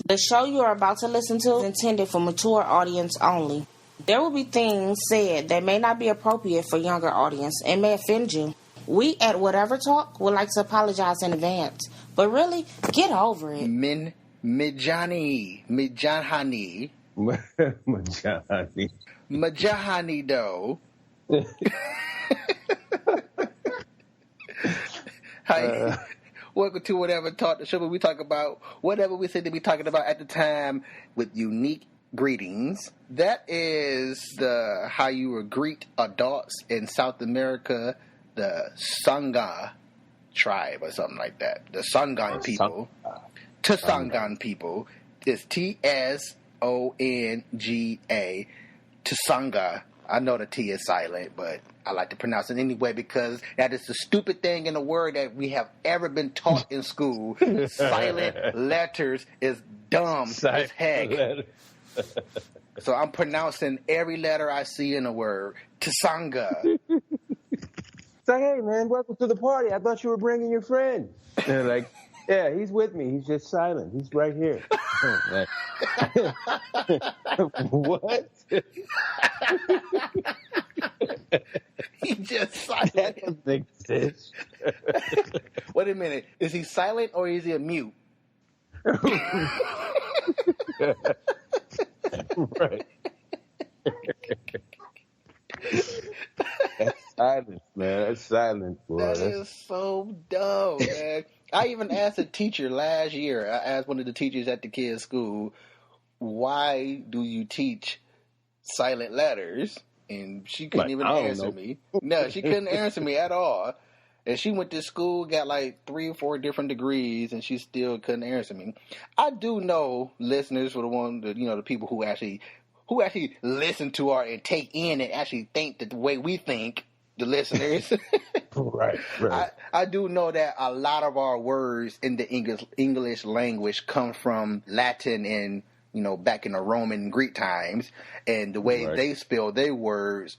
The show you are about to listen to is intended for mature audience only. There will be things said that may not be appropriate for younger audience and may offend you. We at Whatever Talk would like to apologize in advance, but really, get over it. Mijani. Majahani though. Hi. Welcome to Whatever Talk, the show where we talk about whatever we said to be talking about at the time with unique greetings. That is how you would greet adults in South America, the Sangha tribe or something like that. The Sangan people. Tsangan people. It's Tsonga. Tsanga. I know the T is silent, but I like to pronounce it anyway because that is the stupid thing in the word that we have ever been taught in school. Silent letters is dumb as heck. So I'm pronouncing every letter I see in a word. Tsanga. Say, hey, man, welcome to the party. I thought you were bringing your friend. And they're like, yeah, he's with me. He's just silent. He's right here. What? He just silent. That doesn't exist. Wait a minute. Is he silent or is he a mute? Right. That's silence, man. That's silence, boy. That is so dumb, man. I even asked a teacher last year. I asked one of the teachers at the kids' school, why do you teach silent letters? And she couldn't even answer me. No, she couldn't answer me at all. And she went to school, got like 3 or 4 different degrees, and she still couldn't answer me. I do know listeners for the people who actually listen to our and take in and actually think the way we think, the listeners. Right. I do know that a lot of our words in the English language come from Latin and, back in the Roman and Greek times. And the way they spelled their words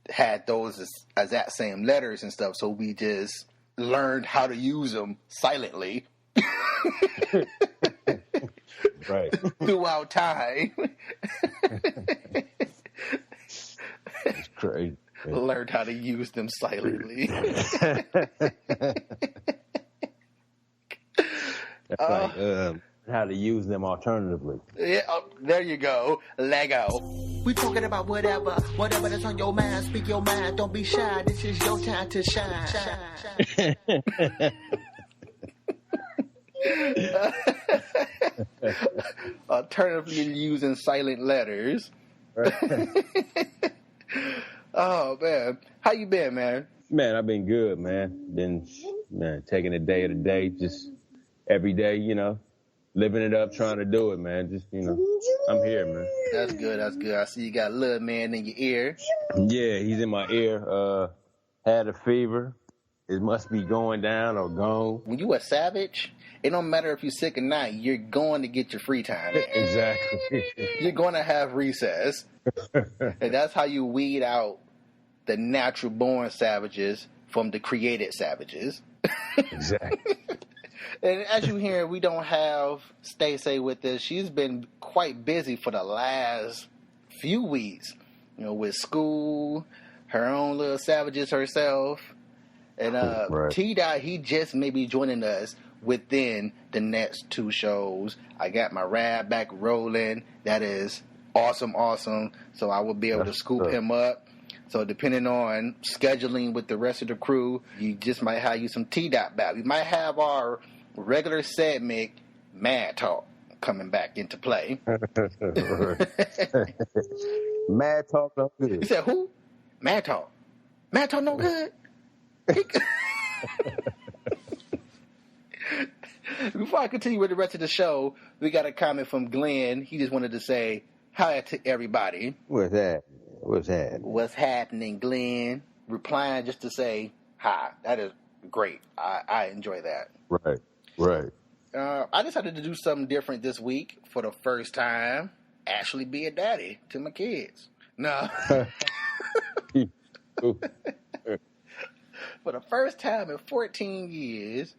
had those as that same letters and stuff. So we just learned how to use them silently. Right. Throughout time. It's crazy. Learned how to use them silently. That's like how to use them alternatively. Yeah, there you go. Lego. We talking about whatever that's on your mind. Speak your mind. Don't be shy. This is your time to shine. Alternatively using silent letters. Oh man, how you been, man? Man, I've been good, man. Been taking it day to day, just every day, living it up, trying to do it, man. Just I'm here, man. That's good. I see you got a little man in your ear. Yeah, he's in my ear. Had a fever. It must be going down or gone. When you a savage, it don't matter if you're sick or not. You're going to get your free time. Exactly. You're going to have recess. And that's how you weed out the natural born savages from the created savages. Exactly. And as you hear, we don't have Stacey with us. She's been quite busy for the last few weeks, with school, her own little savages herself. And T-Dot, he just may be joining us within the next 2 shows. I got my rap back rolling. That is awesome. So I will be able to scoop him up. So depending on scheduling with the rest of the crew, you just might have you some T-Dot back. We might have our regular segment, Mad Talk, coming back into play. Mad Talk no good. You said who? Mad Talk. Mad Talk no good? Before I continue with the rest of the show, we got a comment from Glenn. He just wanted to say hi to everybody. What's that? What's happening, Glenn? Replying just to say hi. That is great. I enjoy that. Right. I decided to do something different this week for the first time. Actually be a daddy to my kids. No. For the first time in 14 years,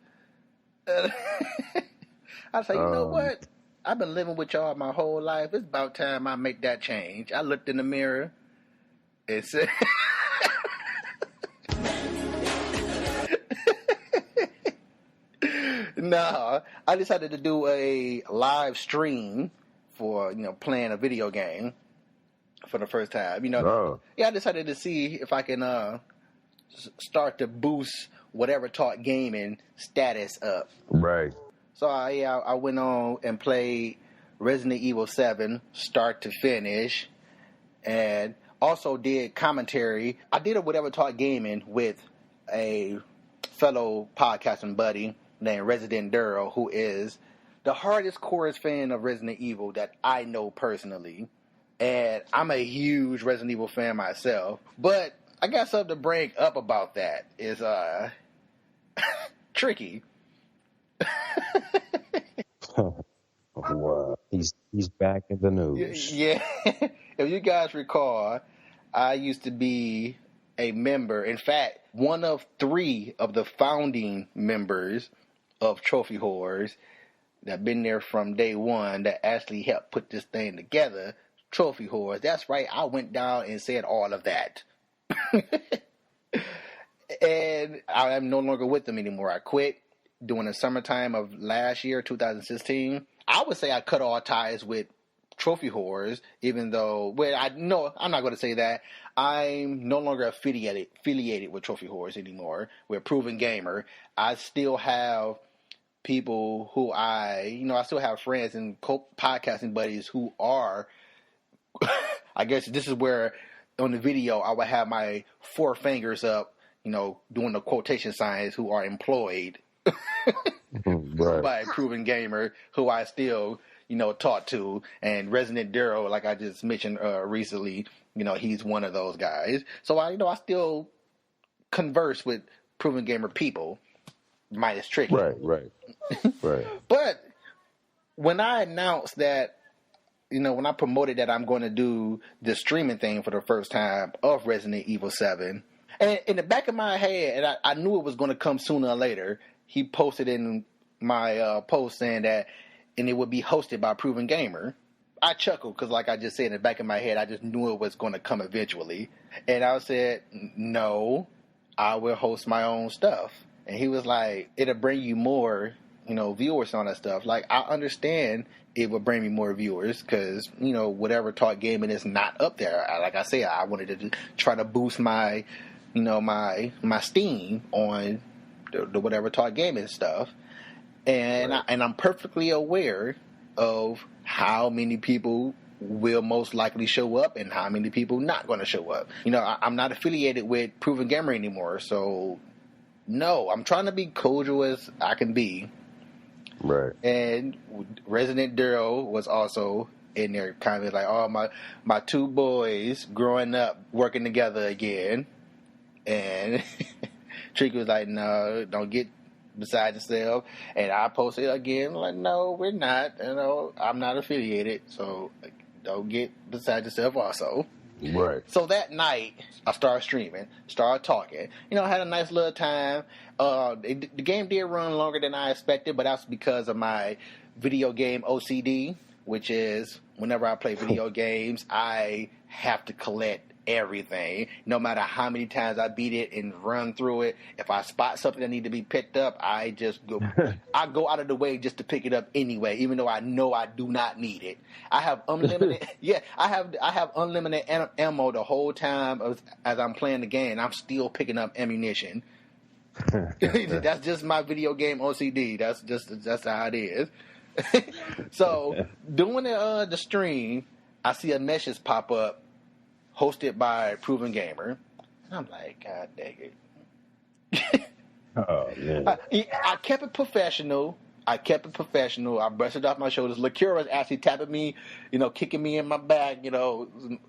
I say, you know what? I've been living with y'all my whole life. It's about time I make that change. I looked in the mirror and said, no, I decided to do a live stream for, playing a video game for the first time. Yeah, I decided to see if I can start to boost whatever Talk Gaming status up. Right. So I went on and played Resident Evil 7 start to finish, and also did commentary. I did a Whatever Talk Gaming with a fellow podcasting buddy named Resident Duro, who is the hardest core fan of Resident Evil that I know personally. And I'm a huge Resident Evil fan myself. But I got something to bring up about that. It's tricky. Wow. He's back in the news. Yeah. If you guys recall, I used to be a member. In fact, one of 3 of the founding members of Trophy Whores that been there from day one that actually helped put this thing together. Trophy Whores. That's right. I went down and said all of that. And I am no longer with them anymore. I quit during the summertime of last year, 2016. I would say I cut all ties with Trophy Whores, even though, I'm not going to say that. I'm no longer affiliated with Trophy Whores anymore. We're P.R.O.V.E.N Gamer. I still have people who I still have friends and podcasting buddies who are, I guess this is where on the video I would have my 4 fingers up, doing the quotation signs, who are employed right. by P.R.O.V.E.N Gamer, who I still, talk to, and Resident Duro, like I just mentioned recently, he's one of those guys. So I still converse with P.R.O.V.E.N Gamer people, minus Tricky. Right. But when I announced that, when I promoted that I'm going to do the streaming thing for the first time of Resident Evil 7, and in the back of my head, and I knew it was going to come sooner or later, he posted in my post saying that, and it would be hosted by P.R.O.V.E.N Gamer. I chuckled because, like I just said, in the back of my head, I just knew it was going to come eventually. And I said, no, I will host my own stuff. And he was like, it'll bring you more, viewers on that stuff. Like, I understand it would bring me more viewers because, Whatever Talk Gaming is not up there. Like I said, I wanted to try to boost my, my steam on the Whatever Talk Gaming stuff. And right. I'm perfectly aware of how many people will most likely show up and how many people not going to show up. I'm not affiliated with P.R.O.V.E.N Gamer anymore, so no, I'm trying to be cordial as I can be. Right. And Resident Duro was also in there, kind of like, oh, my 2 boys growing up working together again. And Tricky was like, no, don't get beside yourself. And I posted again, like, no, we're not. I'm not affiliated, so don't get beside yourself also. Right. So that night, I started streaming, started talking. I had a nice little time. The game did run longer than I expected, but that's because of my video game OCD, which is whenever I play video games, I have to collect everything. No matter how many times I beat it and run through it, if I spot something that need to be picked up, I just go. I go out of the way just to pick it up anyway, even though I know I do not need it. I have unlimited. I have unlimited ammo the whole time as I'm playing the game. I'm still picking up ammunition. That's just my video game OCD. That's how it is. So doing the stream, I see a message pop up, hosted by P.R.O.V.E.N Gamer. And I'm like, God dang it. Oh, man. I kept it professional. I brushed it off my shoulders. Lakira was actually tapping me, kicking me in my back,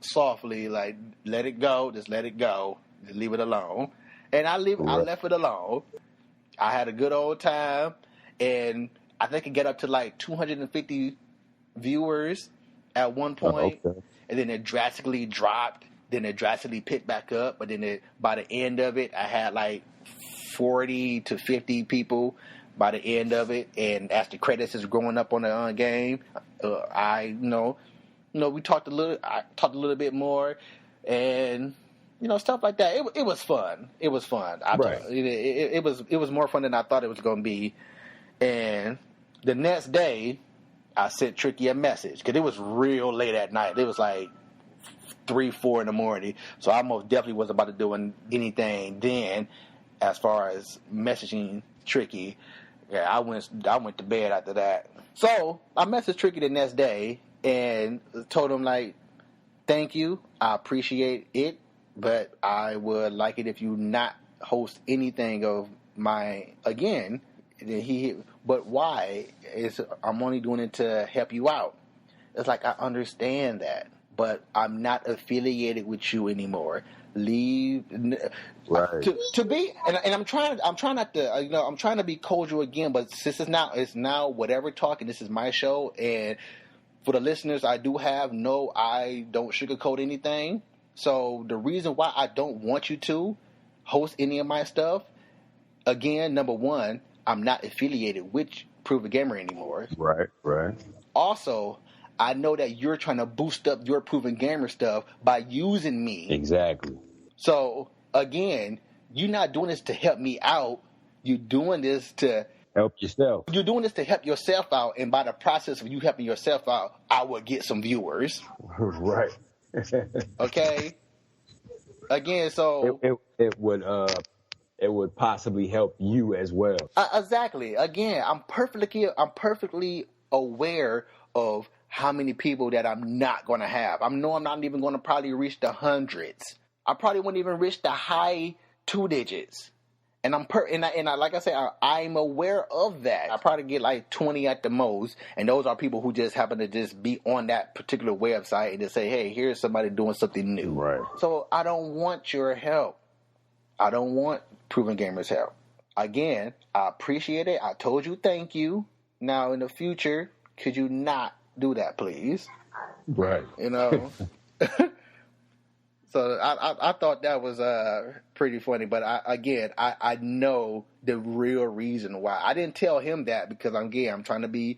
softly, like, let it go. Just let it go. Just leave it alone. And I left it alone. I had a good old time. And I think it got up to like 250 viewers at one point. Okay. And then it drastically dropped. Then it drastically picked back up. But then by the end of it, I had like 40 to 50 people by the end of it, and as the credits is growing up on the game, we talked I talked a little bit more, and stuff like that. It was fun. It was fun. It was more fun than I thought it was going to be. And the next day, I sent Tricky a message because it was real late at night. It was like 3-4 in the morning, so I most definitely wasn't about to do anything then. As far as messaging Tricky, yeah, I went to bed after that. So I messaged Tricky the next day and told him, like, thank you, I appreciate it, but I would like it if you not host anything of mine again. But why? I'm only doing it to help you out. It's like, I understand that, but I'm not affiliated with you anymore. Leave. Right. To be, and I'm trying not to, I'm trying to be cordial again, but since it's now whatever talk, and this is my show, and for the listeners, I don't sugarcoat anything. So the reason why I don't want you to host any of my stuff, again, number one, I'm not affiliated with P.R.O.V.E.N Gamer anymore. Right. Also, I know that you're trying to boost up your P.R.O.V.E.N Gamer stuff by using me. Exactly. So, again, you're not doing this to help me out. You're doing this to help yourself. You're doing this to help yourself out, and by the process of you helping yourself out, I will get some viewers. Right. Okay. Again, so it would possibly help you as well. Exactly. Again, I'm perfectly aware of how many people that I'm not going to have. I'm not even going to probably reach the hundreds. I probably wouldn't even reach the high 2 digits. And like I said, I'm aware of that. I probably get like 20 at the most, and those are people who just happen to just be on that particular website and just say, hey, here's somebody doing something new. Right. So I don't want your help. I don't want P.R.O.V.E.N Gamers' help. Again, I appreciate it. I told you thank you. Now, in the future, could you not do that, please? Right. So I thought that was pretty funny. But I know the real reason why. I didn't tell him that because I'm trying to be,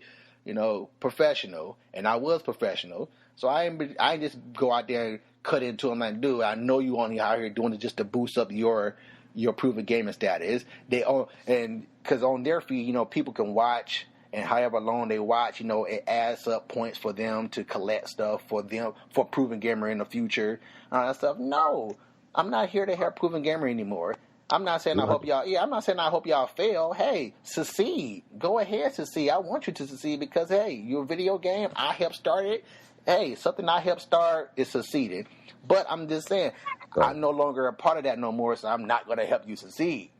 professional. And I was professional. So I just go out there and cut into him like, dude, I know you only out here doing it just to boost up your P.R.O.V.E.N Gaming status. Because on their feed, people can watch, and however long they watch, it adds up points for them to collect stuff for P.R.O.V.E.N Gamer in the future. That stuff. No, I'm not here to help P.R.O.V.E.N Gamer anymore. I'm not saying I hope y'all. Yeah, I'm not saying I hope y'all fail. Hey, succeed. Go ahead, succeed. I want you to succeed because your video game, I helped start it. Hey, something I helped start is succeeding. But I'm just saying, I'm no longer a part of that no more, so I'm not going to help you succeed.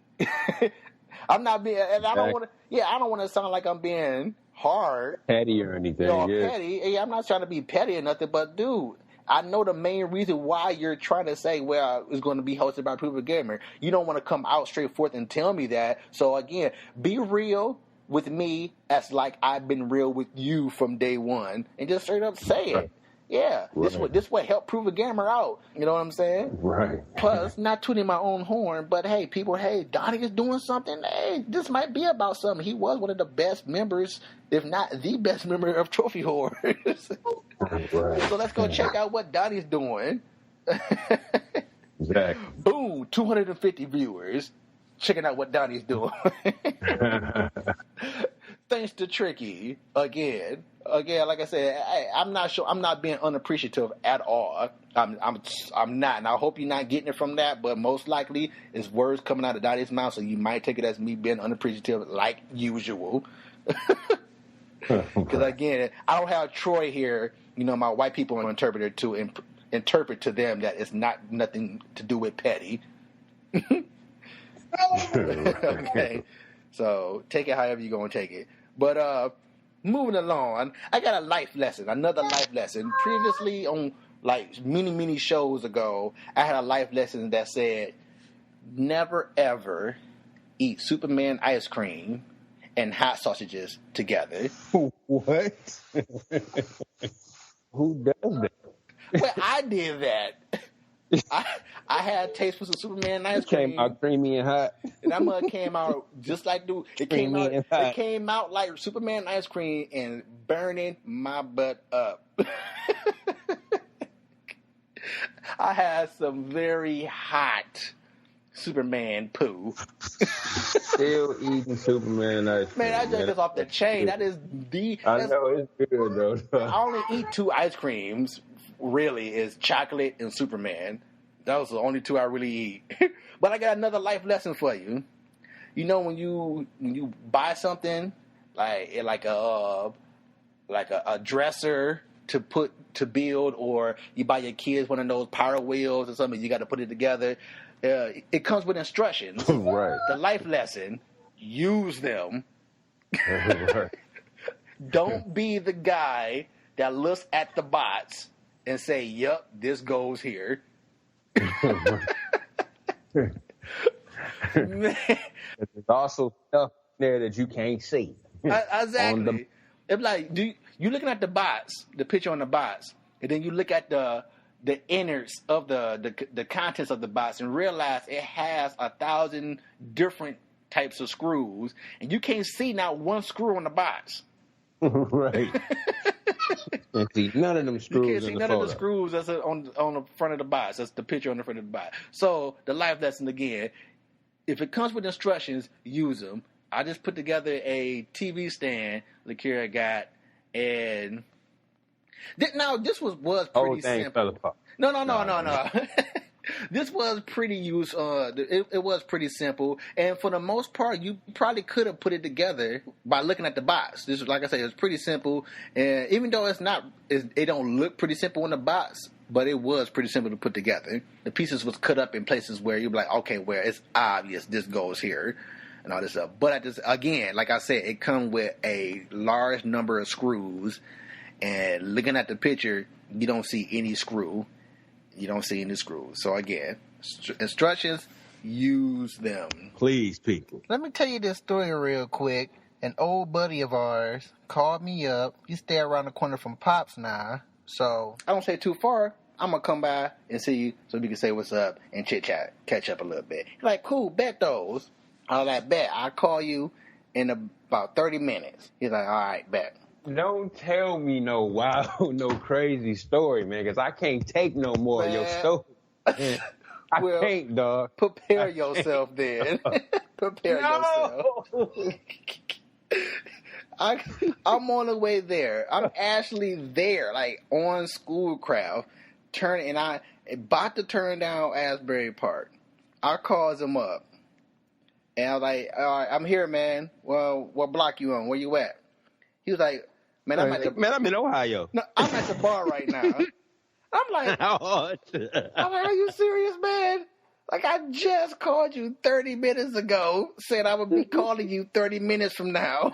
I'm not being, and I don't want to. Yeah, I don't want to sound like I'm being hard, petty or anything. Petty. Yeah, I'm not trying to be petty or nothing. But dude, I know the main reason why you're trying to say, well, it's going to be hosted by P.R.O.V.E.N Gamer. You don't want to come out straight forth and tell me that. So again, be real with me as like I've been real with you from day one, and just straight up say it. Yeah, right. This what helped P.R.O.V.E.N Gamer out. You know what I'm saying? Right. Plus, not tooting my own horn, but hey, people, Donnie is doing something. Hey, this might be about something. He was one of the best members, if not the best member of Trophy Whores. Right. So let's go check out what Donnie's doing. Exactly. Boom, 250 viewers checking out what Donnie's doing. Thanks to Tricky again, like I said, I'm not sure. I'm not being unappreciative at all. I'm not, and I hope you're not getting it from that. But most likely, it's words coming out of Dottie's mouth, so you might take it as me being unappreciative, like usual. Because again, I don't have Troy here. My white people interpreter to interpret to them that it's nothing to do with petty. Okay. So take it however you're going to take it. But moving along, I got another life lesson. Previously on like many shows ago, I had a life lesson that said, never ever eat Superman ice cream and hot sausages together. What? Who does that? Well, I did that. I had a taste for some Superman ice It came cream. out creamy and hot. And that mug came out just like it came Creamy out. and It hot. came out like Superman ice cream and burning my butt up. I had some very hot Superman poo. Still eating Superman ice cream. Man, that just is off the chain. That is I know it's good though. I only eat 2 ice creams. Really, is chocolate and Superman. Those are the only 2 I really eat. But I got another life lesson for you. You know when you buy something like a dresser to build, or you buy your kids one of those power wheels or something, you got to put it together. It comes with instructions. Right. The life lesson: use them. Right. Don't be the guy that looks at the box and say, "Yup, this goes here." Man. There's also stuff there that you can't see. Exactly. It's like you looking at the box, the picture on the box, and then you look at the innards of the contents of the box and realize it has 1,000 different types of screws, and you can't see not one screw on the box. Right. And see none of them screws. You can't see in the none photo. of the screws that's on the front of the box. That's the picture on the front of the box. So the life lesson again: if it comes with instructions, use them. I just put together a TV stand Lakira got, and now this was pretty simple. Fell apart. No. This was pretty it was pretty simple, and for the most part, you probably could have put it together by looking at the box. This, like I said, it was pretty simple, and even though it don't look pretty simple in the box, but it was pretty simple to put together. The pieces was cut up in places where you're like, okay, where it's obvious this goes here, and all this stuff. But again, like I said, it comes with a large number of screws, and looking at the picture, you don't see any screw. You don't see any screws. So again, instructions, use them. Please, people. Let me tell you this story real quick. An old buddy of ours called me up. He stay around the corner from Pops now. So I don't say too far. I'm going to come by and see you so we can say what's up and chit-chat, catch up a little bit. He's like, cool, bet those. I was like, bet. I'll call you in about 30 minutes. He's like, all right, bet. Don't tell me no wild, no crazy story, man, because I can't take no more of your story. Man, I can't, dog. Prepare yourself then. Prepare yourself. I'm on the way there. I'm actually there, like on Schoolcraft, about to turn down Asbury Park. I calls him up, and I was like, all right, I'm here, man. Well, what block you on? Where you at? He was like, man, I'm in Ohio. No, I'm at the bar right now. I'm like, are you serious, man? Like, I just called you 30 minutes ago, said I would be calling you 30 minutes from now.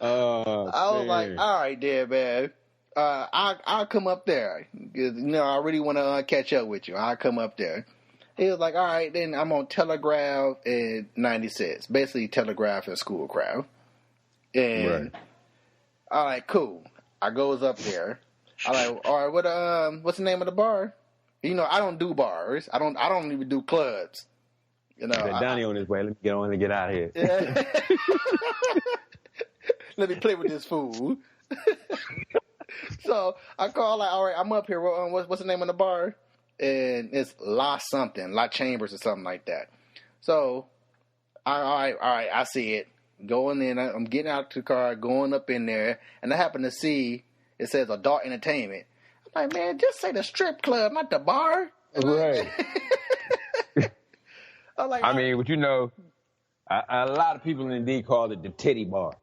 I was like, all right, there, man. I'll come up there. I really want to catch up with you. I'll come up there. He was like, all right, then I'm on Telegraph and 96. Basically, Telegraph and Schoolcraft. And, all right, cool. I goes up there. I'm like, all right, what's the name of the bar? I don't do bars. I don't even do clubs. Donnie on his way. Let me get on and get out of here. Yeah. Let me play with this fool. So I call, like, all right, I'm up here. What's the name of the bar? And it's La Chambers or something like that. So, all right, I see it. Going in, I'm getting out to the car, going up in there, and I happen to see it says adult entertainment. I'm like, man, just say the strip club, not the bar. Right. I'm like, a lot of people indeed call it the titty bar.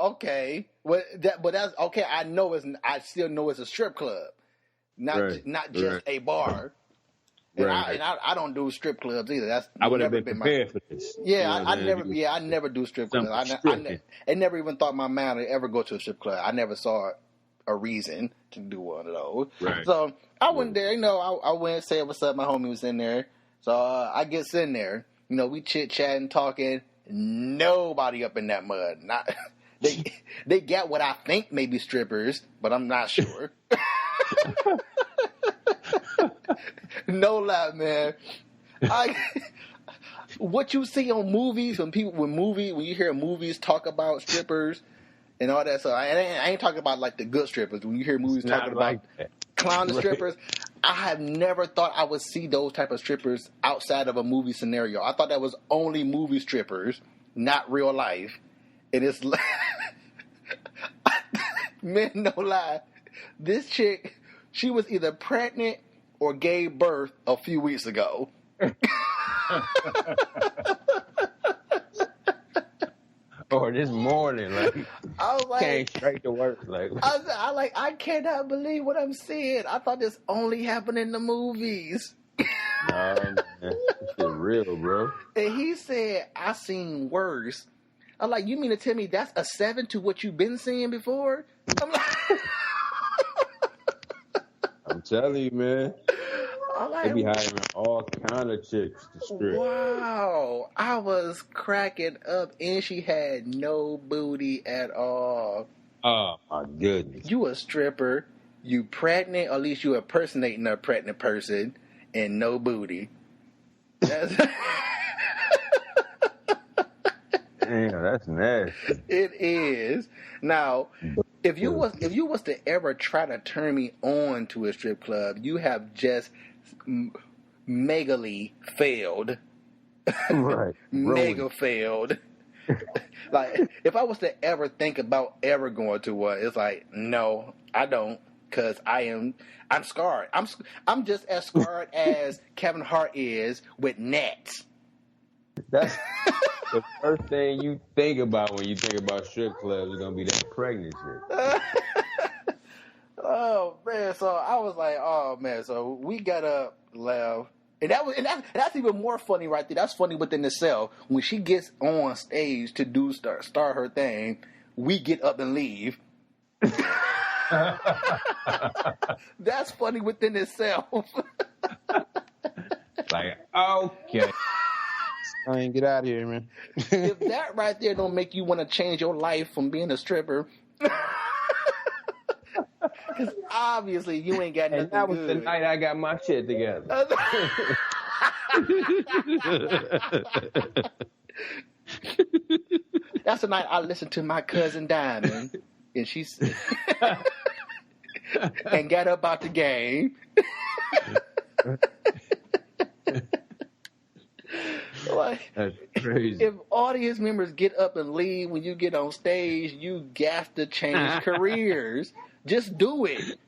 Okay, but that's okay. I still know it's a strip club. Not just a bar. And I don't do strip clubs either. I would have been prepared for this. Yeah, I never do strip clubs. I never even thought my mind would ever go to a strip club. I never saw a reason to do one of those. Right. So I went there. I went and said what's up. My homie was in there. So I gets in there. We chit chatting, talking. Nobody up in that mud. Not they got what I think may be strippers, but I'm not sure. No lie, man. What you see on movies when you hear movies talk about strippers and all that stuff. I ain't talking about like the good strippers. When you hear movies talking about clown strippers, I have never thought I would see those type of strippers outside of a movie scenario. I thought that was only movie strippers, not real life. And it's like, man, no lie, this chick, she was either pregnant or gave birth a few weeks ago. Or this morning, like, I was like, came straight to work. Like, I cannot believe what I'm seeing. I thought this only happened in the movies. nah, man, this shit real, bro. And he said, I seen worse. I'm like, you mean to tell me that's a 7 to what you've been seeing before? I'm like, I'm telling you, man. I'm like, They be hiring all kind of chicks to strip. wow. I was cracking up, and she had no booty at all. Oh, my goodness. You a stripper, you pregnant, or at least you impersonating a pregnant person, and no booty. That's Damn, that's nasty. It is. Now, if you was to ever try to turn me on to a strip club, you have just megally failed. Right. Mega failed. Like, if I was to ever think about ever going to one, it's like, no, I don't, because I'm scarred. I'm just as scarred as Kevin Hart is with gnats. That's the first thing you think about when you think about strip clubs is gonna be that pregnant shit. Oh man, so I was like, oh man, so we got up, left, and that's even more funny right there. That's funny within itself. When she gets on stage to do start her thing, we get up and leave. That's funny within itself. Like, okay. I ain't get out of here, man. If that right there don't make you want to change your life from being a stripper, because obviously you ain't got nothing And that was good. the night I got my shit together. That's the night I listened to my cousin Diamond, and she said, and got up out the game. Like, That's crazy. if audience members get up and leave when you get on stage, you got to change careers. Just do it.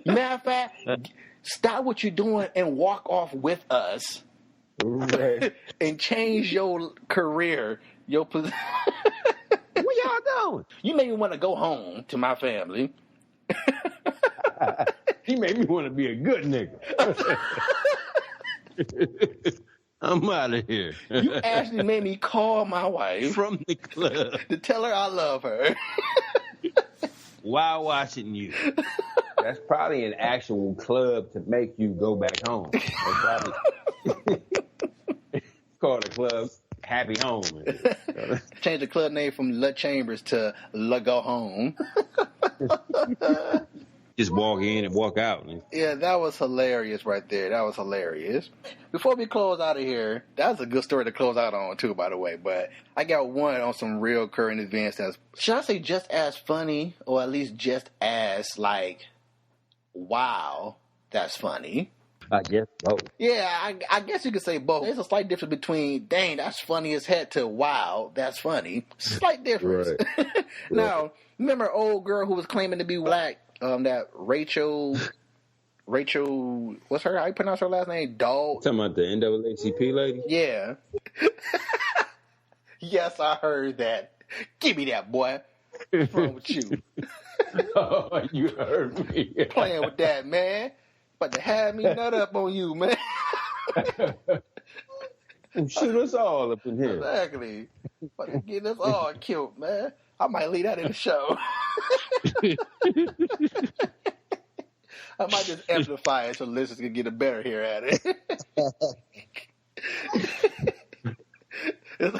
Matter of fact, stop what you're doing and walk off with us. Right. And change your career, your position. Where y'all going? You made me want to go home to my family. He made me want to be a good nigga. I'm out of here. You actually made me call my wife From the club to tell her I love her. while watching you. That's probably an actual club to make you go back home. Probably... Call the club Happy Home. Change the club name from La Chambers to La Go Home. Just walk in and walk out. Yeah, that was hilarious right there. That was hilarious. Before we close out of here, that's a good story to close out on too, by the way. But I got one on some real current events that's, should I say, just as funny, or at least just as like, wow, that's funny. I guess so. Yeah, I guess you could say both. There's a slight difference between, dang, that's funny as heck, to wow, that's funny. Slight difference. Right. Now, remember old girl who was claiming to be black? That Rachel, what's her, how you pronounce her last name? Dog? Talking about the NAACP lady? Yeah. Yes, I heard that. Give me that, boy. What's wrong with you? Oh, you heard me. Playing with that, man. About to have me nut up on you, man. Shoot us all up in here. Exactly. About to get us all killed, man. I might leave that in the show. I might just amplify it so listeners can get a better hear at it.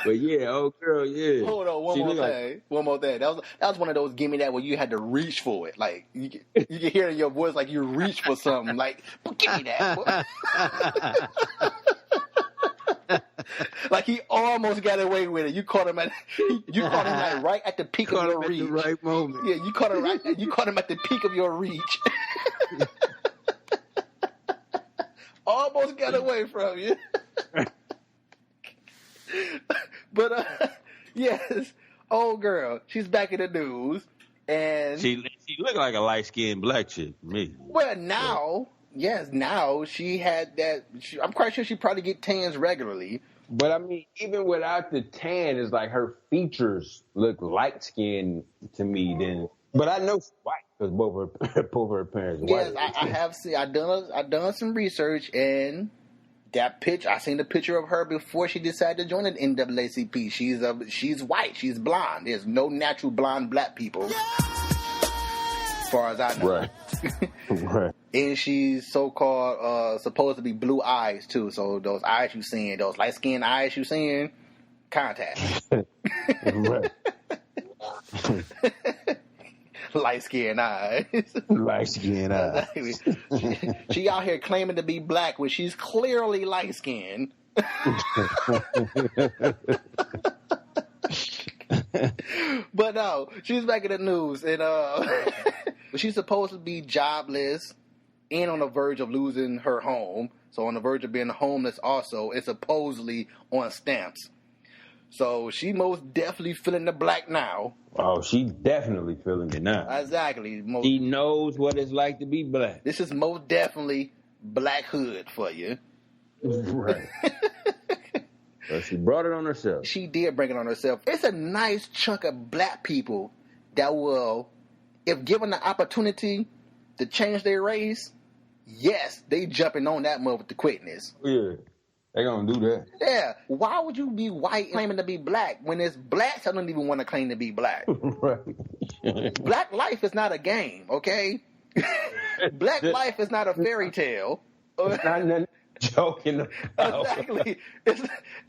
But yeah, old girl, yeah. Hold on, one more thing. That was one of those give me that where you had to reach for it. Like you can hear in your voice like you reach for something. Like, give me that. Like he almost got away with it. You caught him like right at the peak of your reach. At the right moment. Yeah, you caught him at the peak of your reach. Almost got away from you. But yes, old girl, she's back in the news, and she looked like a light skinned black chick to me. Well, now, yes, now she had that. I'm quite sure she probably get tans regularly. But I mean, even without the tan, it's like her features look light skinned to me. Then, but I know she's white because both her parents are white. Yes, I have seen. I done some research, and that picture. I seen the picture of her before she decided to join the NAACP. She's white. She's blonde. There's no natural blonde black people, as far as I know. Right. Right. And she's so-called supposed to be blue eyes too. So those eyes you seeing, those light skinned eyes you seeing, contact. Right. Light skinned eyes. Light skinned eyes. She out here claiming to be black when she's clearly light skinned. But no, she's back in the news, and she's supposed to be jobless and on the verge of losing her home. So on the verge of being homeless also, and supposedly on stamps. So she most definitely feeling the black now. Oh, she definitely feeling it now. Exactly. She knows what it's like to be black. This is most definitely black hood for you. Right. But she brought it on herself. She did bring it on herself. It's a nice chunk of black people that will, if given the opportunity to change their race, yes, they jumping on that move with the quickness. Yeah, they gonna do that. Yeah. Why would you be white claiming to be black when it's blacks that don't even want to claim to be black? Right. Black life is not a game, okay? Black life is not a fairy tale. It's not nothing joking about. Exactly.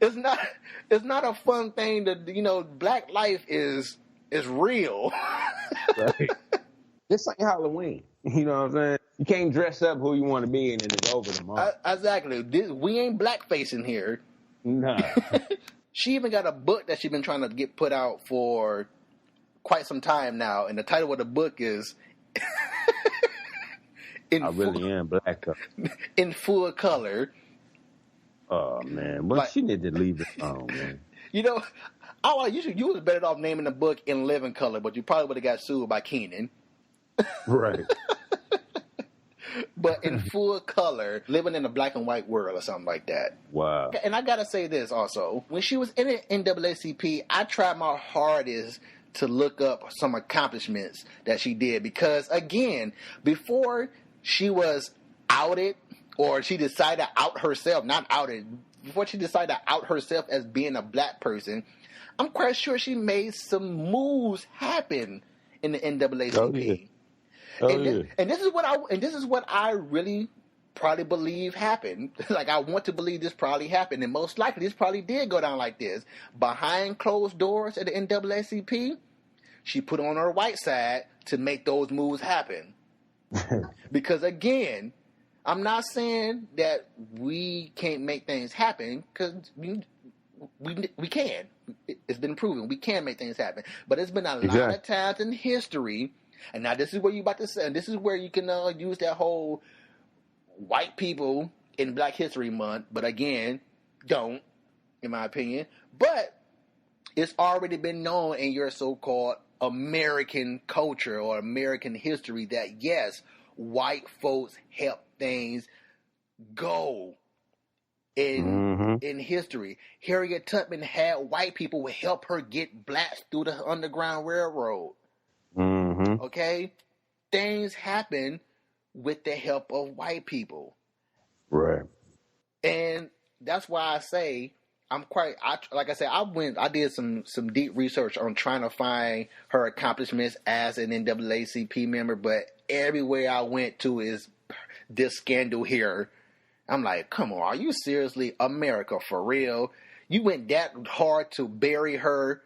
It's not a fun thing to, black life is real. Right. This ain't Halloween. You know what I'm saying? You can't dress up who you want to be and then it's over tomorrow. Exactly. We ain't blackface in here. Nah. She even got a book that she's been trying to get put out for quite some time now, and the title of the book is I really am black. In full color. Oh man, but she need to leave it alone, man. You was better off naming the book In Living Color, but you probably would have got sued by Kenan. Right. But in full color, living in a black and white world or something like that. Wow. And I gotta say this also. When she was in the NAACP, I tried my hardest to look up some accomplishments that she did. Because, again, before she was outed, or she decided to out herself, not outed, before she decided to out herself as being a black person, I'm quite sure she made some moves happen in the NAACP. Oh, yeah. And this is what I really probably believe happened. Like, I want to believe this probably happened, and most likely this probably did go down like this. Behind closed doors at the NAACP, she put on her white side to make those moves happen. Because, again, I'm not saying that we can't make things happen, because we can. It's been proven we can make things happen. But it's been a lot of times in history. And now this is where you about to say, and this is where you can use that whole white people in Black History Month, but again, don't, in my opinion. But it's already been known in your so-called American culture or American history that, yes, white folks help things go in history. Harriet Tubman had white people help her get blacks through the Underground Railroad. Okay? Things happen with the help of white people. Right. And that's why I say I did some deep research on trying to find her accomplishments as an NAACP member, but everywhere I went to is this scandal here. I'm like, come on, are you seriously America for real? you went that hard to bury her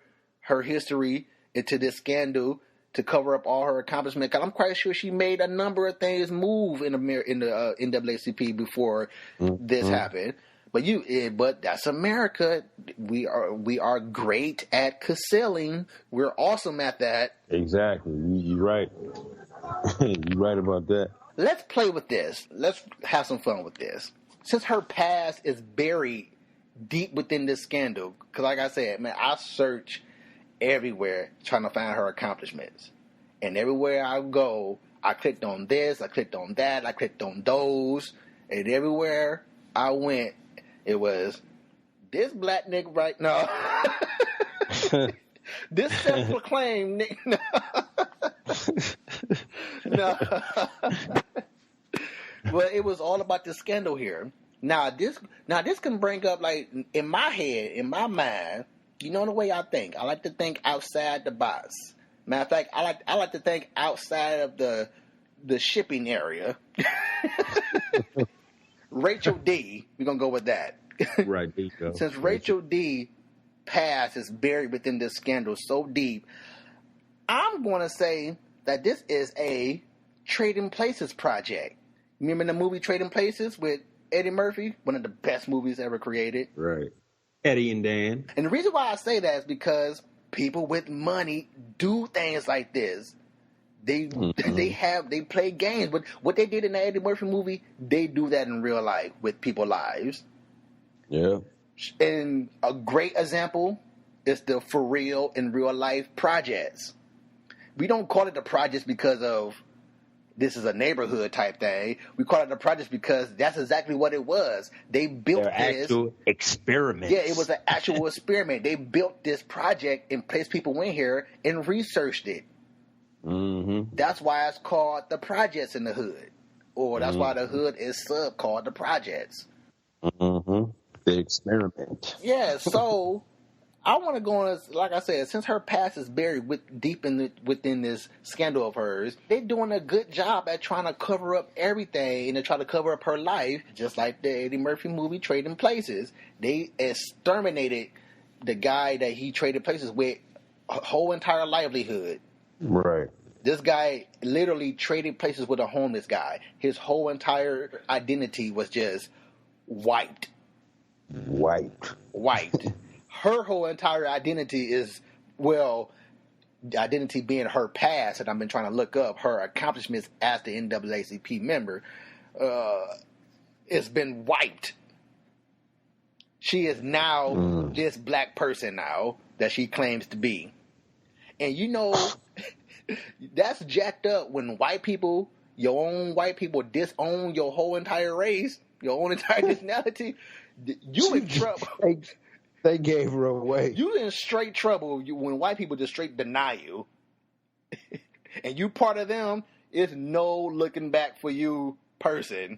history into this scandal to cover up all her accomplishments. Because I'm quite sure she made a number of things move in the NAACP before this happened. But that's America. We are great at concealing. We're awesome at that. Exactly. You're right. You're right about that. Let's play with this. Let's have some fun with this. Since her past is buried deep within this scandal, because like I said, man, I search everywhere trying to find her accomplishments. And everywhere I go, I clicked on this, I clicked on that, I clicked on those, and everywhere I went, it was this black nigga right now. This self-proclaimed nigga. No. But it was all about the scandal here. Now this can bring up, like, in my head, in my mind, you know the way I think. I like to think outside the box. Matter of fact, I like to think outside of the shipping area. Rachel D. We're gonna go with that. Right. There you go. Since Rachel D. past is buried within this scandal so deep, I'm gonna say that this is a Trading Places project. Remember the movie Trading Places with Eddie Murphy? One of the best movies ever created. Right. Eddie and Dan. And the reason why I say that is because people with money do things like this. They play games. But what they did in the Eddie Murphy movie, they do that in real life with people's lives. Yeah. And a great example is the For Real in Real Life projects. We don't call it the projects because of this is a neighborhood type thing. We call it the projects because that's exactly what it was. They built this actual experiment. Yeah, it was an actual experiment. They built this project and placed people in here and researched it. Mm-hmm. That's why it's called the projects in the hood, or that's why the hood is called the projects. Mm-hmm. The experiment. Yeah, so I want to go on, like I said, since her past is buried within this scandal of hers, they're doing a good job at trying to cover up everything and to try to cover up her life, just like the Eddie Murphy movie Trading Places. They exterminated the guy that he traded places with a whole entire livelihood. Right. This guy literally traded places with a homeless guy. His whole entire identity was just wiped. Her whole entire identity is, well, the identity being her past, and I've been trying to look up her accomplishments as the NAACP member, it's been wiped. She is now this black person now that she claims to be. And you know, that's jacked up when white people, your own white people, disown your whole entire race, your own entire nationality. You in trouble. They gave her away. You in straight trouble when white people just straight deny you. And you part of them, it's no looking back for you person.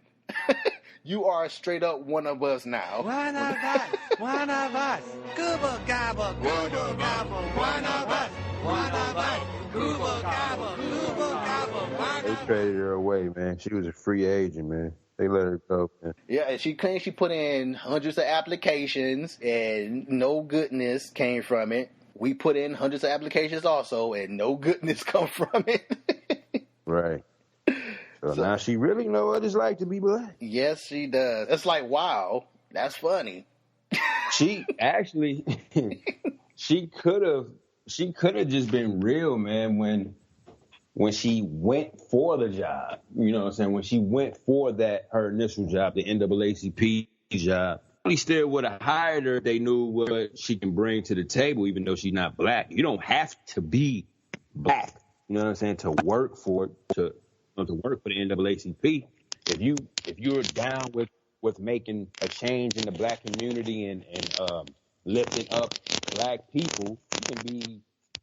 You are straight up one of us now. One of us. Google gobble, Google gobble, one of us. One of us. Google gobble, Google gobble, one They of us. traded her away, man. She was a free agent, man. They let her go, man. Yeah, and she claims she put in hundreds of applications and no goodness came from it. We put in hundreds of applications also and no goodness come from it. Right. So now she really know what it's like to be black. Yes, she does. It's like, wow, that's funny. She actually, she could have just been real, man, when she went for the job. You know what I'm saying? When she went for her initial job, the NAACP job, he still would have hired her if they knew what she can bring to the table, even though she's not black. You don't have to be black, you know what I'm saying, to work for the NAACP. If you're down with making a change in the black community and lifting up black people, you can be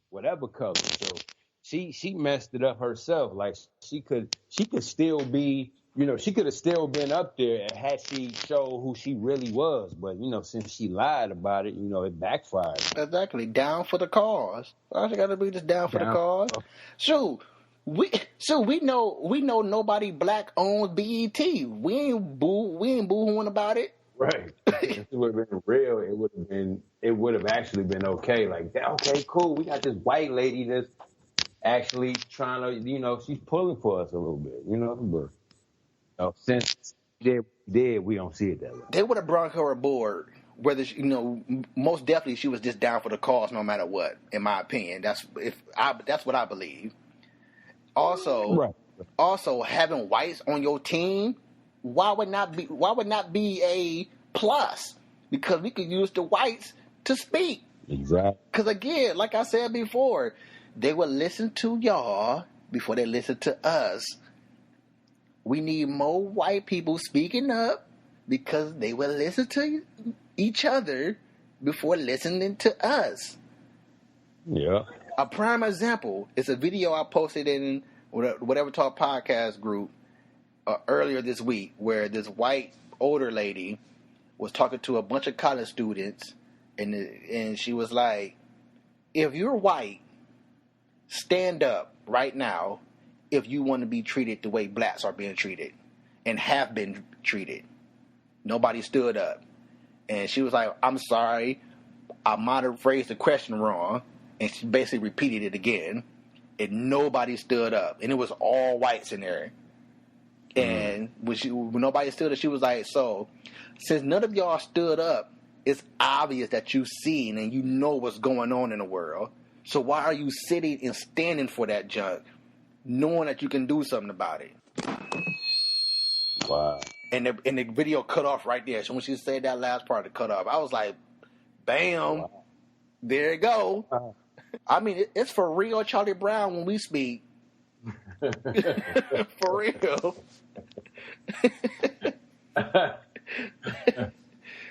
whatever color. So she messed it up herself. Like she could still be, you know, she could have still been up there had she showed who she really was. But, you know, since she lied about it, you know, it backfired. Exactly. Down for the cause. All you got to be just down for the cause. Shoot, we know nobody black owns BET. We ain't boohooing about it. Right. If it would have been real, it would have actually been okay. Like, okay, cool. We got this white lady that's actually trying to, she's pulling for us a little bit, but since they did, we don't see it that way. They would have brought her aboard. Whether most definitely she was just down for the cause, no matter what. In my opinion, that's what I believe. Also, having whites on your team, why would not be a plus? Because we could use the whites to speak. Exactly. Because again, like I said before, they will listen to y'all before they listen to us. We need more white people speaking up because they will listen to each other before listening to us. Yeah. A prime example is a video I posted in Whatever Talk podcast group earlier this week where this white older lady was talking to a bunch of college students and she was like, if you're white, stand up right now if you want to be treated the way blacks are being treated and have been treated. Nobody stood up. And she was like, I'm sorry, I might have phrased the question wrong. And she basically repeated it again. And nobody stood up. And it was all whites in there. And when nobody stood up, she was like, so, since none of y'all stood up, it's obvious that you've seen and you know what's going on in the world. So why are you sitting and standing for that junk, knowing that you can do something about it? Wow. And the video cut off right there. So when she said that last part, it cut off. I was like, bam, wow. There you go. Wow. I mean, it's for real Charlie Brown when we speak. For real.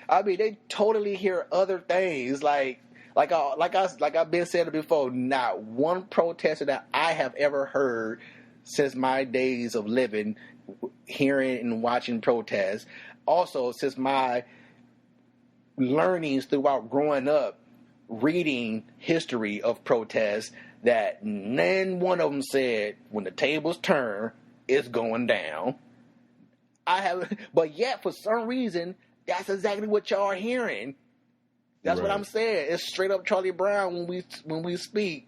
I mean, they totally hear other things. Like I've been saying it before, not one protester that I have ever heard since my days of living, hearing and watching protests. Also, since my learnings throughout growing up, reading history of protests, that none one of them said, when the tables turn, it's going down. But yet, for some reason, that's exactly what y'all are hearing. That's right. What I'm saying. It's straight up Charlie Brown when we speak.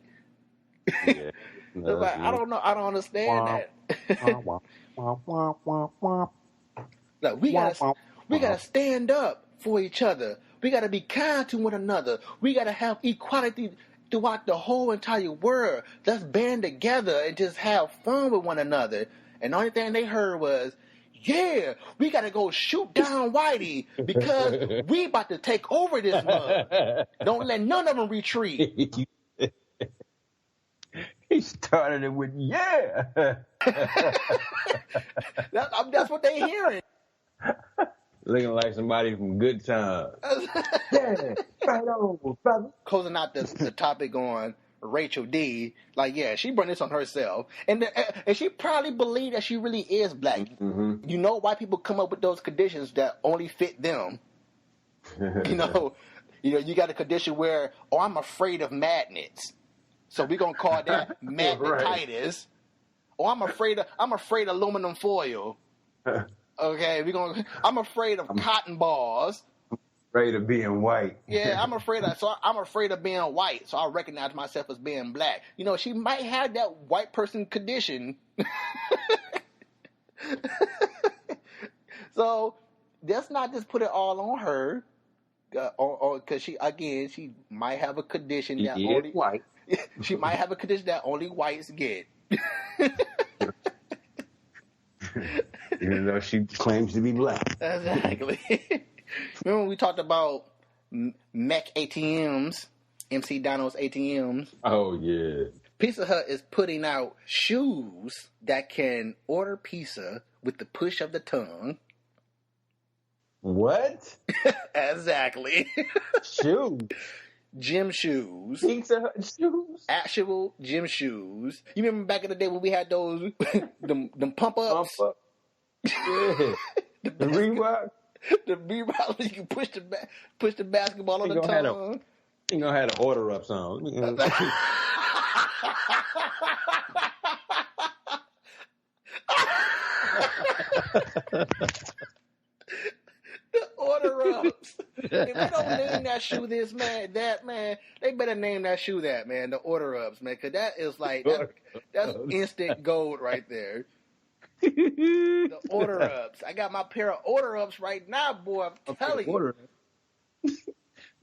Yeah. Like, I don't know. I don't understand that. Look, we gotta stand up for each other. We gotta be kind to one another. We gotta have equality throughout the whole entire world. Let's band together and just have fun with one another. And the only thing they heard was, yeah, we got to go shoot down Whitey because we about to take over this mug. Don't let none of them retreat. He started it with, yeah. That's what they hearing. Looking like somebody from Good Times. Yeah, right on, brother. Closing out the topic on Rachel D, like, yeah, she brought this on herself, and she probably believed that she really is black. Mm-hmm. You know why people come up with those conditions that only fit them. you you got a condition where, I'm afraid of magnets, so we're gonna call that magnetitis. Right. Or I'm afraid of aluminum foil. Okay, I'm afraid of cotton balls. Afraid of being white. Yeah, I'm afraid of being white, so I recognize myself as being black. She might have that white person condition. So let's not just put it all on her, because she might have a condition that only white. She might have a condition that only whites get. Even though she claims to be black. Exactly. Remember when we talked about Mac ATMs, MC Donald's ATMs? Oh, yeah. Pizza Hut is putting out shoes that can order pizza with the push of the tongue. What? Exactly. Shoes? Gym shoes. Pizza Hut shoes? Actual gym shoes. You remember back in the day when we had those, them pump-ups? Pump-up? Yeah. The Reebok? The Reebok, you can push the basketball on the tongue. You gonna have the order up song. The order that shoe this, man, that, man. They better name that shoe that, man, the order-ups, man, because that is like, that's instant gold right there. The order-ups. I got my pair of order-ups right now, boy, I'm telling you.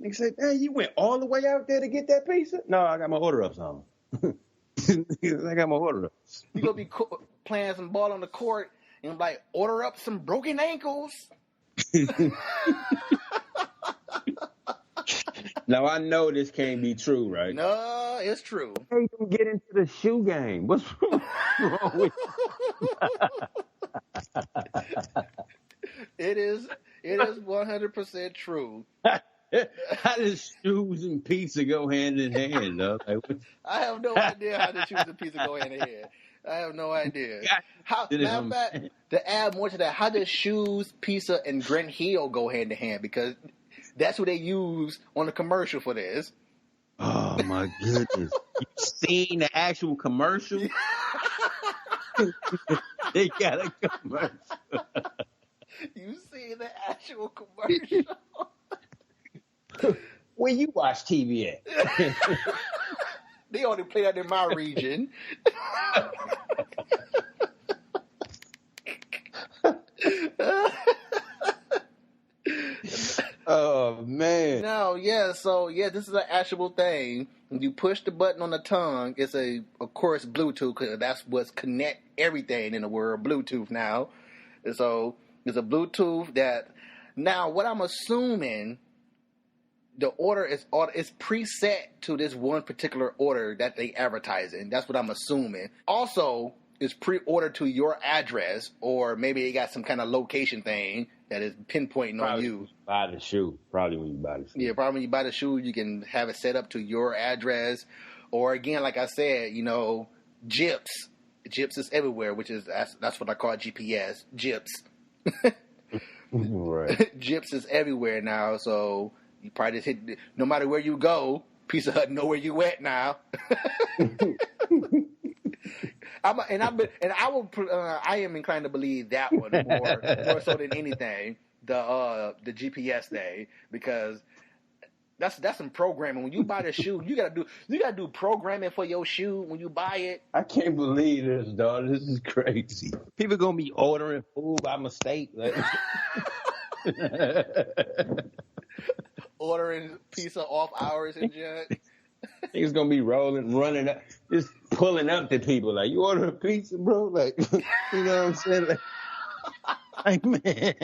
Nigga said, hey, you went all the way out there to get that pizza? No, I got my order-ups on. I got my order-ups. You gonna be playing some ball on the court and like order up some broken ankles. Now I know this can't be true, right? No, it's true. How you gonna get into the shoe game? What's wrong with It is 100% true. How does shoes and pizza go hand in hand, though? Like, I have no idea how the shoes and pizza go hand in hand. I have no idea. Matter of fact, to add more to that, how does shoes, pizza, and Grant Hill go hand in hand? Because that's what they use on the commercial for this. Oh my goodness! You seen the actual commercial? They got a commercial. You seen the actual commercial? Where you watch TV at? They only play that in my region. Oh man! No, yeah. So yeah, this is an actual thing. When you push the button on the tongue, it's of course Bluetooth, because that's what's connect everything in the world. Bluetooth now, and so it's a Bluetooth that. Now, what I'm assuming. The order is preset to this one particular order that they advertise in. That's what I'm assuming. Also, it's pre-ordered to your address, or maybe they got some kind of location thing that is pinpointing on you. Buy the shoe. Probably when you buy the shoe. Yeah, probably when you buy the shoe, you can have it set up to your address. Or again, like I said, GIPS. GIPS is everywhere, which is that's what I call GPS. GIPS. Right. GIPS is everywhere now, so. You probably just hit. No matter where you go, Pizza Hut know where you at now. I am inclined to believe that one more so than anything. The GPS thing, because that's some programming. When you buy the shoe, you gotta do programming for your shoe when you buy it. I can't believe this, dog. This is crazy. People gonna be ordering food by mistake. Like. Ordering pizza off hours and junk. He's gonna be running up, just pulling up to people like, "You order a pizza, bro?" Like, you know what I'm saying? Like man.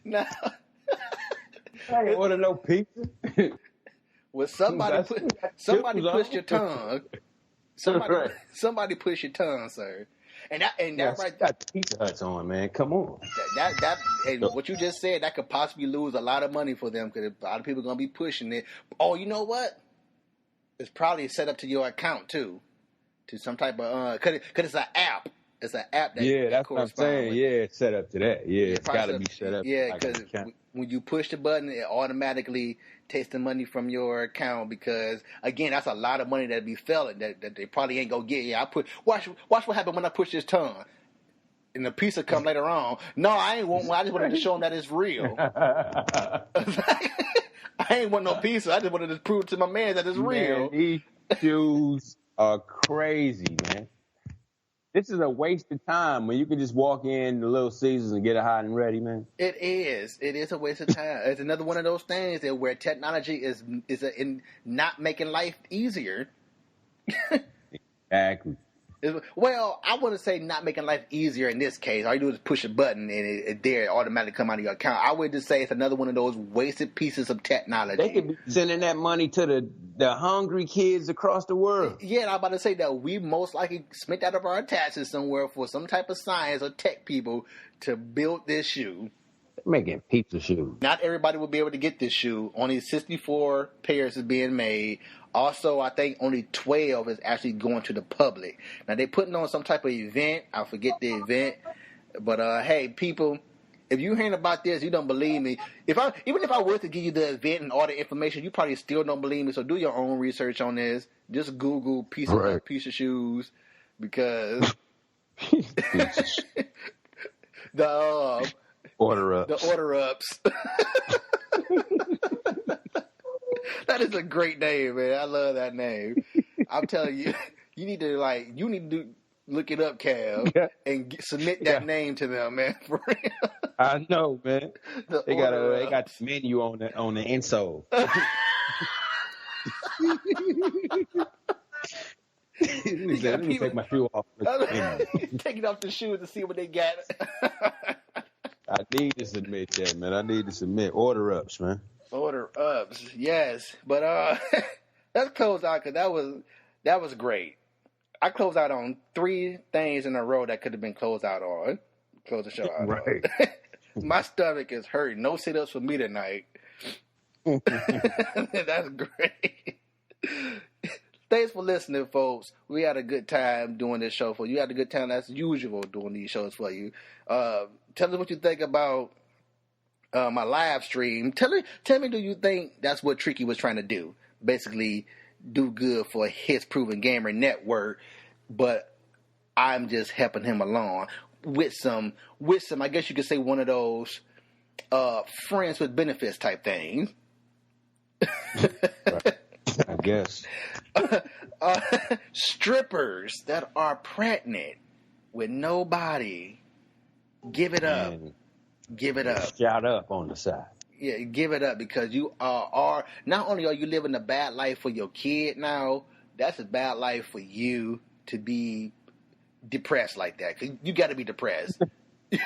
Nah. I ain't order no pizza. Well, somebody pushed your tongue. Somebody pushed your tongue, sir. And that right, got Pizza Huts on, man. Come on. That and what you just said, that could possibly lose a lot of money for them, because a lot of people are gonna be pushing it. Oh, you know what? It's probably set up to your account too, to some type of because it's an app. It's an app that that's what I'm saying. With. Yeah, it's set up to that. Yeah, it's got to be set up. Yeah, because when you push the button, it automatically takes the money from your account, because again, that's a lot of money that'd be failing that they probably ain't gonna get. Yeah, watch what happened when I push this tongue, and the pizza come later on. No, I ain't want one. I just wanted to show them that it's real. I ain't want no pizza. I just wanted to prove to my man that it's real. These shoes are crazy, man. This is a waste of time when you can just walk in the Little Caesars and get it hot and ready, man. It is. It is a waste of time. It's another one of those things that where technology is in not making life easier. Exactly. Well, I wouldn't say not making life easier in this case. All you do is push a button and it automatically come out of your account. I would just say it's another one of those wasted pieces of technology. They could be sending that money to the hungry kids across the world. Yeah, and I'm about to say that we most likely spent out of our taxes somewhere for some type of science or tech people to build this shoe. They're making pizza shoes. Not everybody will be able to get this shoe. Only 64 pairs is being made. Also, I think only 12 is actually going to the public. Now, they're putting on some type of event. I forget the event. But, hey, people, if you're hearing about this, you don't believe me. Even if I were to give you the event and all the information, you probably still don't believe me. So do your own research on this. Just Google piece of shoes, because Order up. The Order Ups. That is a great name, man. I love that name. I'm telling you, you need to look it up, Cav, and submit that name to them, man. For real. I know, man. They got the Ups. menu on the insole. Let me take my shoe off. Taking off the shoes to see what they got. I need to submit that, man. I need to submit Order Ups, man. Order Ups, yes. But let's close out because that was great. I closed out on 3 things in a row that could have been closed out on. Close the show out. Right. My stomach is hurting. No sit-ups for me tonight. That's great. Thanks for listening, folks. We had a good time doing this show for you. You had a good time as usual doing these shows for you. Tell us what you think about my live stream. Tell me, do you think that's what Tricky was trying to do? Basically, do good for his Proven Gamer network, but I'm just helping him along with some. I guess you could say one of those friends with benefits type things. Right. I guess. Strippers that are pregnant with no body. Give it up. Give it up. Shout up on the side. Yeah, give it up because you are not only are you living a bad life for your kid now, that's a bad life for you to be depressed like that. 'Cause you got to be depressed. You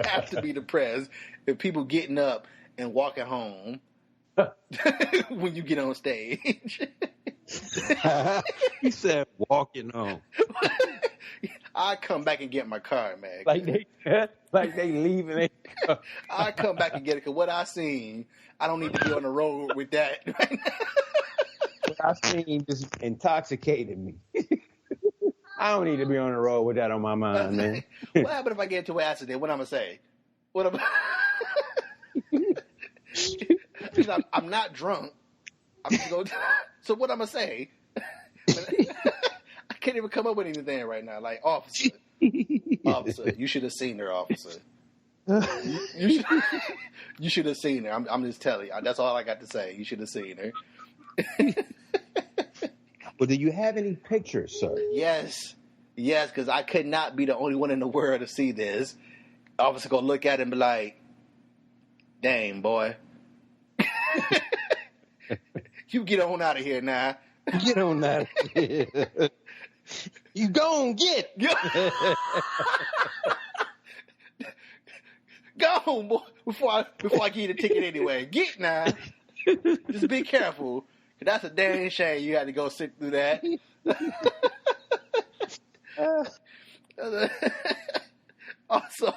have to be depressed if people getting up and walking home when you get on stage. He said walking home. I come back and get my car, man. Like they leaving it. I come back and get it because what I seen, I don't need to be on the road with that right now. What I seen just intoxicated me. I don't need to be on the road with that on my mind, man. What happened if I get into an accident? What I'm gonna say? What am I? I'm not drunk. I'm just going. So what I'm gonna say? I can't even come up with anything right now. Like officer, you should have seen her, officer. You should have seen her. I'm just telling you. That's all I got to say. You should have seen her. Well, do you have any pictures, sir? Yes, because I could not be the only one in the world to see this. Officer gonna look at it and be like, "Dang, boy, you get on out of here now." Get on out of here. You gon' get. Go on, boy. Before I give you the ticket anyway. Get now. Just be careful. That's a dang shame you had to go sit through that. Also,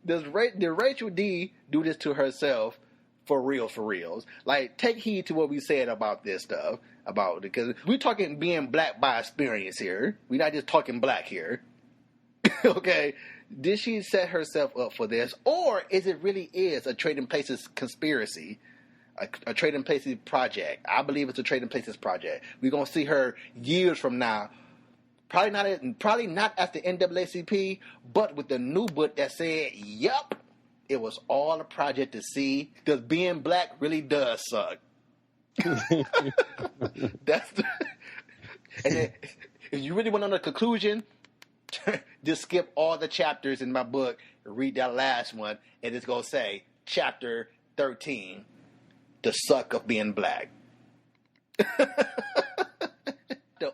did Rachel D do this to herself for reals? Like, take heed to what we said about this stuff. Because we're talking being black by experience here. We're not just talking black here. Okay? Did she set herself up for this? Or is it really a Trading Places conspiracy? A Trading Places project? I believe it's a Trading Places project. We're going to see her years from now. Probably not at the NAACP, but with the new book that said, yup, it was all a project to see. Because being black really does suck. And then, if you really want to know the conclusion, just skip all the chapters in my book, read that last one, and it's going to say, chapter 13, the suck of being black. The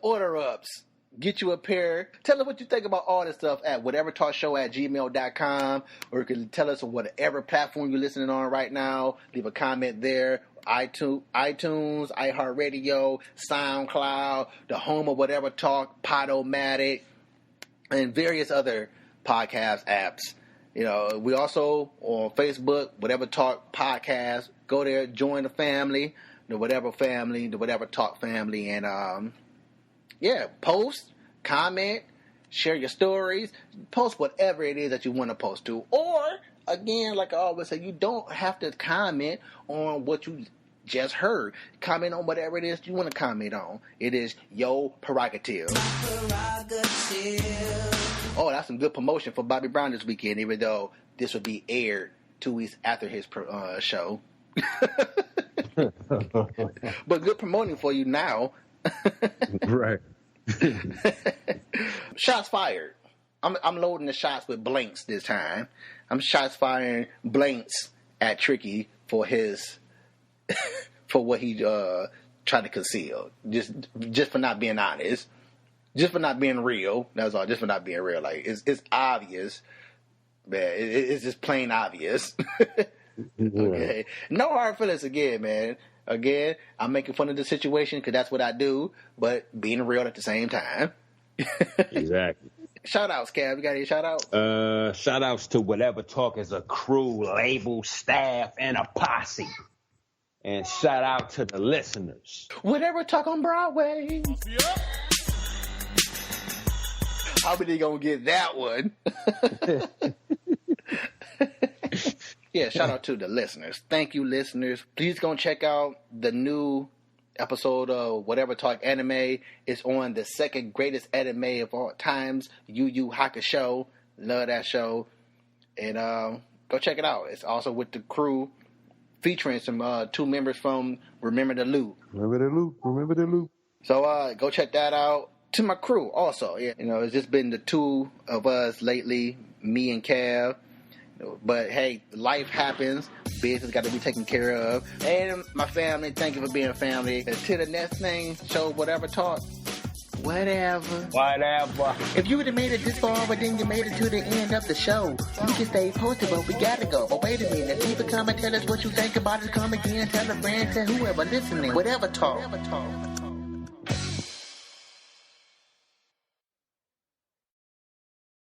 Order Ups. Get you a pair. Tell us what you think about all this stuff at whatevertalkshow@gmail.com, or you can tell us on whatever platform you're listening on right now. Leave a comment there. iTunes, iHeartRadio, SoundCloud, the home of Whatever Talk, Podomatic, and various other podcast apps. You know, we also on Facebook, Whatever Talk Podcast. Go there, join the family, the Whatever Talk family, and post, comment, share your stories, post whatever it is that you want to post to. Or, again, like I always say, you don't have to comment on what you just heard. Comment on whatever it is you want to comment on. It is your prerogative. Oh, that's some good promotion for Bobby Brown this weekend, even though this would be aired 2 weeks after his show. But good promoting for you now. Right. Shots fired. I'm loading the shots with blanks this time. I'm shots firing blanks at Tricky for his for what he tried to conceal. Just for not being honest. Just for not being real. That's all. Just for not being real. Like it's obvious. Man, it's just plain obvious. Okay. No hard feelings again, man. Again, I'm making fun of the situation because that's what I do, but being real at the same time. Exactly. Shout outs, Cav. You got any shout outs? Shout outs to Whatever Talk as a crew, label, staff, and a posse. And shout out to the listeners. Whatever Talk on Broadway. Yep. How many gonna get that one? Yeah, shout out to the listeners. Thank you, listeners. Please go check out the new episode of Whatever Talk Anime. It's on the second greatest anime of all times, Yu Yu Hakusho. Love that show. And go check it out. It's also with the crew, featuring some 2 members from Remember the Loop. Remember the loop. So go check that out. To my crew also. Yeah, it's just been the 2 of us lately, me and Cav. But hey, life happens. Business got to be taken care of. And my family, thank you for being family. Until the next thing, show Whatever Talk. Whatever. If you would have made it this far, but then you made it to the end of the show, you can stay posted, but we gotta go. But wait a minute, leave a comment, tell us what you think about it. Come again, tell a friend, tell whoever listening. Whatever Talk.